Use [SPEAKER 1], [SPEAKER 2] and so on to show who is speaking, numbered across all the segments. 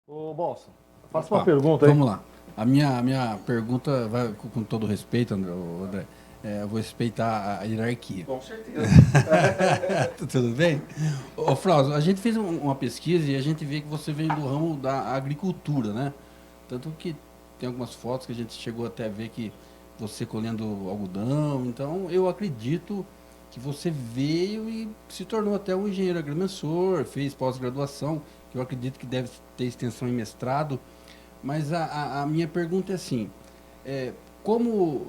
[SPEAKER 1] Ô, Bolsa, faça uma
[SPEAKER 2] Opa,
[SPEAKER 1] pergunta aí.
[SPEAKER 2] vamos lá. A minha pergunta vai com todo respeito, André. Eu vou respeitar a hierarquia.
[SPEAKER 1] Com certeza.
[SPEAKER 2] Tudo bem? Ô, Frausto, a gente fez uma pesquisa e a gente vê que você vem do ramo da agricultura, né? Tanto que tem algumas fotos que a gente chegou até a ver que você colhendo algodão. Então, eu acredito que você veio e se tornou até um engenheiro agrimensor, fez pós-graduação, que eu acredito que deve ter extensão em mestrado. Mas a minha pergunta é assim, como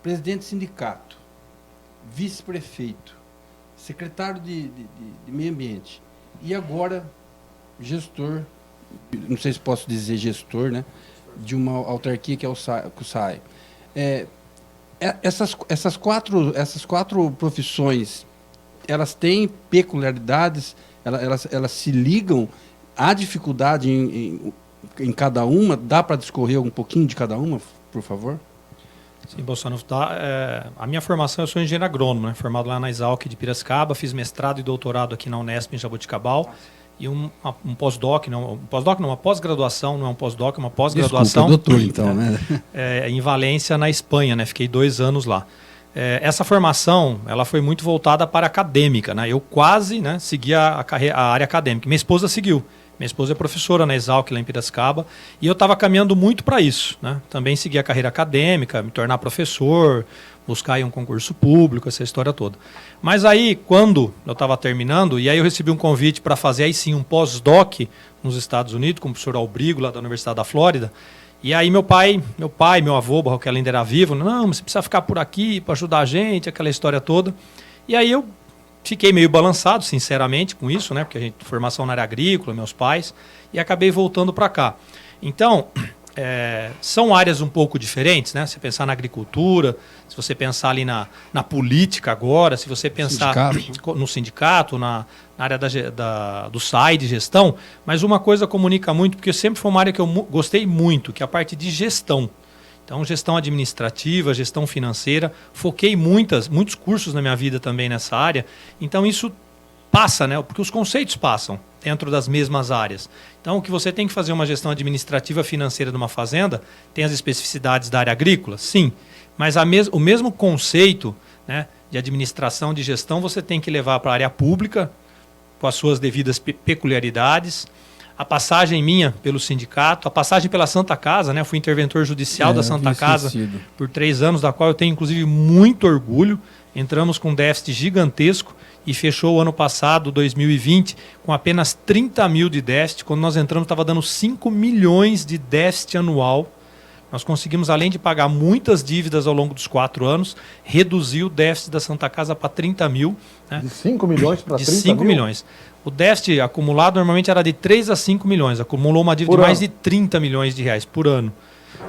[SPEAKER 2] presidente de sindicato, vice-prefeito, secretário de meio ambiente e agora gestor, não sei se posso dizer gestor, né, de uma autarquia que é o SAI. Essas quatro profissões, elas têm peculiaridades, elas se ligam, há dificuldade em cada uma? Dá para discorrer um pouquinho de cada uma, por favor?
[SPEAKER 3] Sim, Bolsonaro, a minha formação, eu sou engenheiro agrônomo, né? Formado lá na Exalc de Piracicaba, fiz mestrado e doutorado aqui na Unesp em Jaboticabal e um pós-doc, uma pós-graduação, não é um pós-doc, é uma pós-graduação.
[SPEAKER 2] Desculpa, doutor, então, né?
[SPEAKER 3] Em Valência, na Espanha, né? Fiquei 2 anos lá. Essa formação, ela foi muito voltada para a acadêmica, né? Eu quase, né, segui a área acadêmica. Minha esposa seguiu. Minha esposa é professora na Exalc, lá em Piracicaba, e eu estava caminhando muito para isso, né? Também seguir a carreira acadêmica, me tornar professor, buscar aí um concurso público, essa história toda. Mas aí, quando eu estava terminando, e aí eu recebi um convite para fazer aí sim um pós-doc nos Estados Unidos, com o professor Albrigo, lá da Universidade da Flórida. E aí meu avô, que ainda era vivo, não, você precisa ficar por aqui para ajudar a gente, aquela história toda. E aí eu fiquei meio balançado, sinceramente, com isso, né? Porque a gente formação na área agrícola, meus pais, e acabei voltando para cá. Então, são áreas um pouco diferentes, né? Se você pensar na agricultura, se você pensar ali na política agora, se você pensar no sindicato, na área do SAI de gestão, mas uma coisa comunica muito, porque sempre foi uma área que eu gostei muito, que é a parte de gestão. Então, gestão administrativa, gestão financeira, foquei muitos cursos na minha vida também nessa área. Então, isso passa, né? Porque os conceitos passam dentro das mesmas áreas. Então, o que você tem que fazer uma gestão administrativa financeira de uma fazenda, tem as especificidades da área agrícola? Sim. Mas o mesmo conceito, né, de administração, de gestão, você tem que levar para a área pública, com as suas devidas peculiaridades. A passagem minha pelo sindicato, a passagem pela Santa Casa, né? Fui interventor judicial da Santa Casa por 3 anos, da qual eu tenho inclusive muito orgulho. Entramos com um déficit gigantesco e fechou o ano passado, 2020, com apenas 30 mil de déficit. Quando nós entramos estava dando 5 milhões de déficit anual. Nós conseguimos, além de pagar muitas dívidas ao longo dos 4 anos, reduzir o déficit da Santa Casa para 30 mil. Né?
[SPEAKER 1] De 5 milhões para 30
[SPEAKER 3] mil? De 5 milhões. O déficit acumulado normalmente era de 3 a 5 milhões. Acumulou uma dívida de mais de 30 milhões de reais por ano.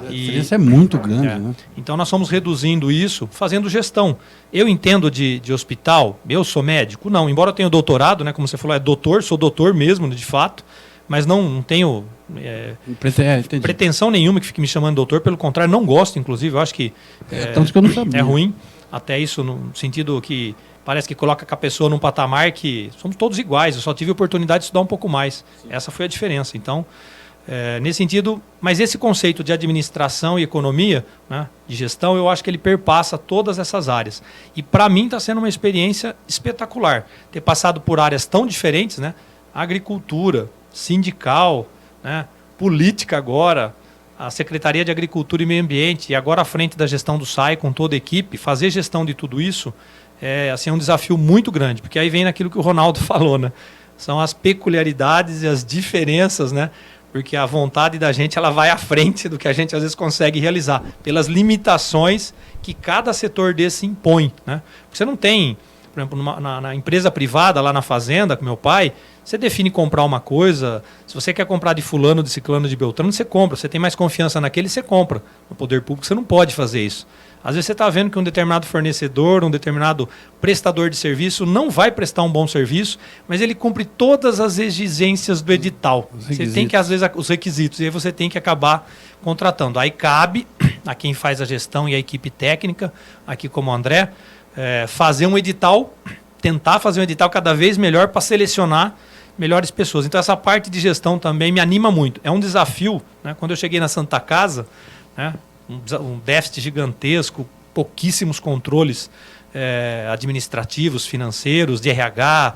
[SPEAKER 2] A diferença é muito grande, né?
[SPEAKER 3] Então nós fomos reduzindo isso, fazendo gestão. Eu entendo de hospital, eu sou médico? Não, embora eu tenha doutorado, né? Como você falou, sou doutor mesmo, de fato, mas não tenho pretensão nenhuma que fique me chamando de doutor, pelo contrário, não gosto, inclusive, eu acho que,
[SPEAKER 2] tanto que eu não sabia.
[SPEAKER 3] É ruim, até isso no sentido que parece que coloca a pessoa num patamar que somos todos iguais, eu só tive a oportunidade de estudar um pouco mais. Sim. Essa foi a diferença. Então, nesse sentido, mas esse conceito de administração e economia, né, de gestão, eu acho que ele perpassa todas essas áreas. E para mim está sendo uma experiência espetacular. Ter passado por áreas tão diferentes, né? Agricultura, sindical, né, política agora, a Secretaria de Agricultura e Meio Ambiente, e agora à frente da gestão do SAI com toda a equipe, fazer gestão de tudo isso assim, é um desafio muito grande, porque aí vem naquilo que o Ronaldo falou, né? São as peculiaridades e as diferenças, né? Porque a vontade da gente ela vai à frente do que a gente às vezes consegue realizar, pelas limitações que cada setor desse impõe, né? Porque você não tem, por exemplo, na empresa privada, lá na fazenda, com meu pai, você define comprar uma coisa, se você quer comprar de fulano, de ciclano, de beltrano, você compra. Você tem mais confiança naquele, você compra. No poder público você não pode fazer isso. Às vezes você está vendo que um determinado fornecedor, um determinado prestador de serviço não vai prestar um bom serviço, mas ele cumpre todas as exigências do edital. Você tem que, às vezes, os requisitos, e aí você tem que acabar contratando. Aí cabe a quem faz a gestão e a equipe técnica, aqui como o André, fazer um edital, tentar fazer um edital cada vez melhor para selecionar melhores pessoas. Então essa parte de gestão também me anima muito. É um desafio, né? Quando eu cheguei na Santa Casa, né? Um déficit gigantesco, pouquíssimos controles administrativos, financeiros, de RH,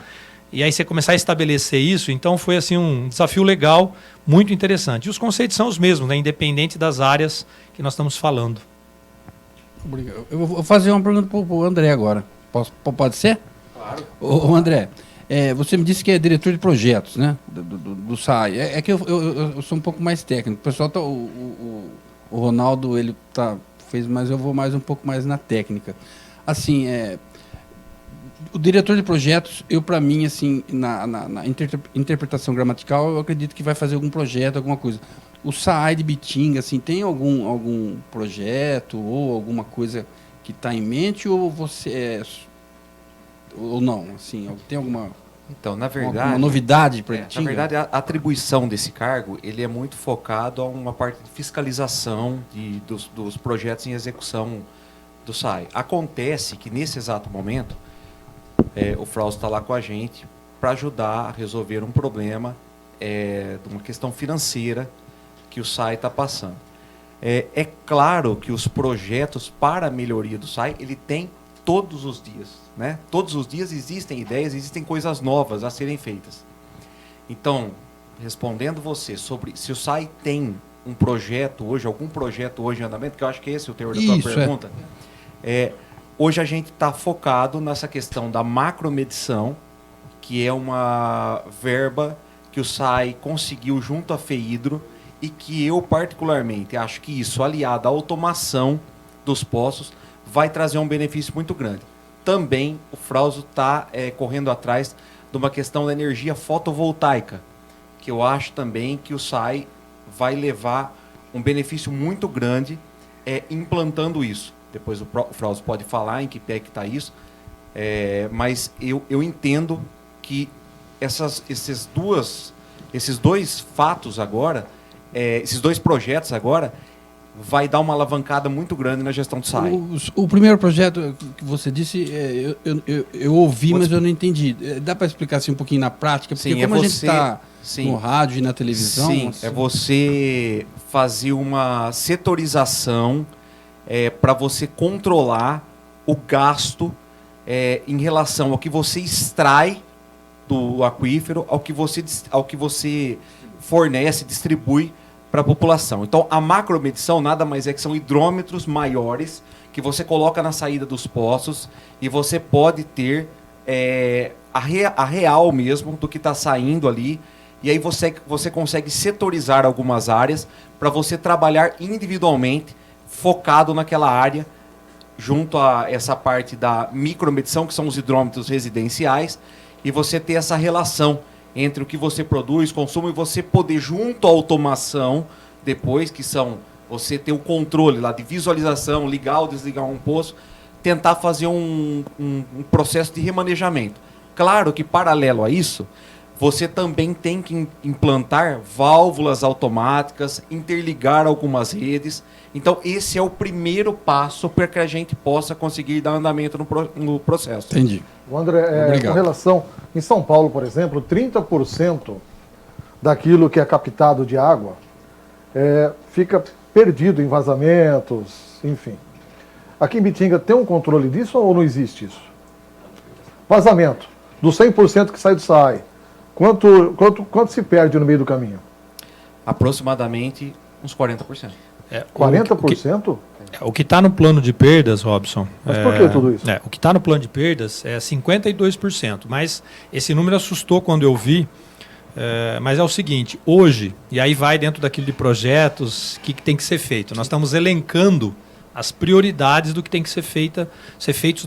[SPEAKER 3] e aí você começar a estabelecer isso, então foi assim um desafio legal, muito interessante. E os conceitos são os mesmos, né? Independente das áreas que nós estamos falando.
[SPEAKER 2] Obrigado. Eu vou fazer uma pergunta para o André agora. Pode ser?
[SPEAKER 4] Claro.
[SPEAKER 2] Ô André, você me disse que é diretor de projetos, né? Do SAI. É que eu sou um pouco mais técnico. O pessoal o Ronaldo ele fez, mas eu vou um pouco mais na técnica. Assim, o diretor de projetos, para mim, assim, na interpretação gramatical, eu acredito que vai fazer algum projeto, alguma coisa. O SAI de Bitinga, assim, tem algum projeto ou alguma coisa que está em mente, ou você ou não? Assim, tem alguma...
[SPEAKER 4] Então, na verdade...
[SPEAKER 2] Uma novidade para Bitinga?
[SPEAKER 4] Na verdade, a atribuição desse cargo, ele é muito focado a uma parte de fiscalização dos projetos em execução do SAI. Acontece que, nesse exato momento, o Frausto está lá com a gente para ajudar a resolver um problema de uma questão financeira que o SAI está passando. É claro que os projetos para a melhoria do SAI, ele tem todos os dias, né? Todos os dias existem ideias, existem coisas novas a serem feitas. Então, respondendo você sobre se o SAI tem um projeto hoje, algum projeto hoje em andamento, que eu acho que esse é o teor da tua pergunta, hoje a gente está focado nessa questão da macromedição, que é uma verba que o SAI conseguiu junto à FEIDRO e que eu, particularmente, acho que isso, aliado à automação dos poços, vai trazer um benefício muito grande. Também o Frausto está correndo atrás de uma questão da energia fotovoltaica, que eu acho também que o SAI vai levar um benefício muito grande implantando isso. Depois o Frausto pode falar em que pé que está isso, mas eu entendo que esses dois fatos agora, esses dois projetos agora, vai dar uma alavancada muito grande na gestão do SAI.
[SPEAKER 2] O primeiro projeto que você disse, eu ouvi, mas eu não entendi. Dá para explicar assim, um pouquinho na prática? Porque
[SPEAKER 4] sim,
[SPEAKER 2] como a gente está no rádio e na televisão...
[SPEAKER 4] Sim,
[SPEAKER 2] assim...
[SPEAKER 4] é você fazer uma setorização para você controlar o gasto em relação ao que você extrai do aquífero, ao que você fornece, distribui para a população. Então, a macromedição nada mais é que são hidrômetros maiores que você coloca na saída dos poços e você pode ter a real mesmo do que está saindo ali. E aí você consegue setorizar algumas áreas para você trabalhar individualmente, focado naquela área, junto a essa parte da micromedição, que são os hidrômetros residenciais, e você ter essa relação entre o que você produz, consumo, e você poder, junto à automação, depois, que são você ter o controle lá de visualização, ligar ou desligar um poço, tentar fazer um processo de remanejamento. Claro que, paralelo a isso, você também tem que implantar válvulas automáticas, interligar algumas redes. Então, esse é o primeiro passo para que a gente possa conseguir dar andamento no processo.
[SPEAKER 2] Entendi.
[SPEAKER 1] O André, com relação, em São Paulo, por exemplo, 30% daquilo que é captado de água fica perdido em vazamentos, enfim. Aqui em Bitinga tem um controle disso ou não existe isso? Vazamento, do 100% que sai do SAI, quanto se perde no meio do caminho?
[SPEAKER 4] Aproximadamente uns 40%.
[SPEAKER 1] 40%?
[SPEAKER 3] O que está no plano de perdas, Robson...
[SPEAKER 1] Mas por que tudo isso?
[SPEAKER 3] O que está no plano de perdas é 52%, mas esse número assustou quando eu vi, mas é o seguinte, hoje, e aí vai dentro daquilo de projetos, o que tem que ser feito? Nós estamos elencando as prioridades do que tem que ser feito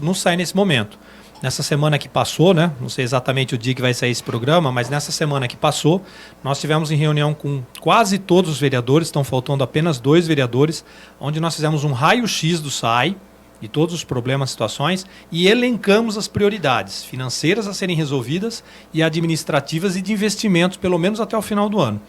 [SPEAKER 3] no SAI nesse momento. Nessa semana que passou, né? Não sei exatamente o dia que vai sair esse programa, mas nessa semana que passou, nós tivemos em reunião com quase todos os vereadores, estão faltando apenas 2 vereadores, onde nós fizemos um raio-x do SAI, de todos os problemas, situações, e elencamos as prioridades financeiras a serem resolvidas e administrativas e de investimentos, pelo menos até o final do ano.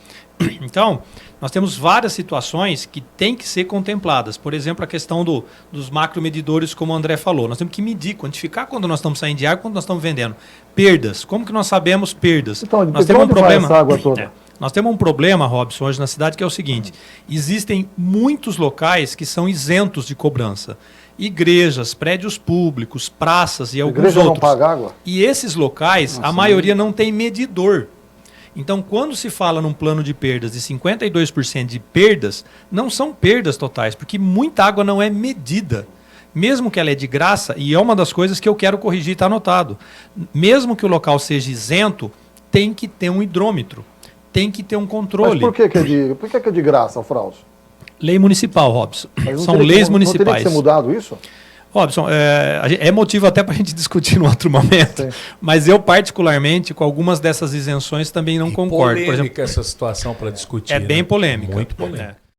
[SPEAKER 3] Então, nós temos várias situações que têm que ser contempladas. Por exemplo, a questão dos macromedidores, como o André falou. Nós temos que medir, quantificar quando nós estamos saindo de água, quando nós estamos vendendo. Perdas. Como que nós sabemos perdas?
[SPEAKER 1] Então,
[SPEAKER 3] nós temos um problema.
[SPEAKER 1] Essa água toda?
[SPEAKER 3] Nós temos um problema, Robson, hoje na cidade, que é o seguinte. Existem muitos locais que são isentos de cobrança. Igrejas, prédios públicos, praças e alguns outros.
[SPEAKER 1] Não paga água?
[SPEAKER 3] E esses locais, a maioria não tem medidor. Então, quando se fala num plano de perdas de 52% de perdas, não são perdas totais, porque muita água não é medida. Mesmo que ela é de graça, e é uma das coisas que eu quero corrigir, está anotado. Mesmo que o local seja isento, tem que ter um hidrômetro, tem que ter um controle.
[SPEAKER 1] Mas por que é de graça, Frausto?
[SPEAKER 3] Lei municipal, Robson. São leis municipais.
[SPEAKER 1] Não teria que ser mudado isso?
[SPEAKER 3] Robson, é motivo até para a gente discutir em outro momento, sim. Mas eu particularmente, com algumas dessas isenções, também não concordo.
[SPEAKER 5] Polêmica essa situação para discutir.
[SPEAKER 3] É bem polêmica.
[SPEAKER 5] Muito polêmica.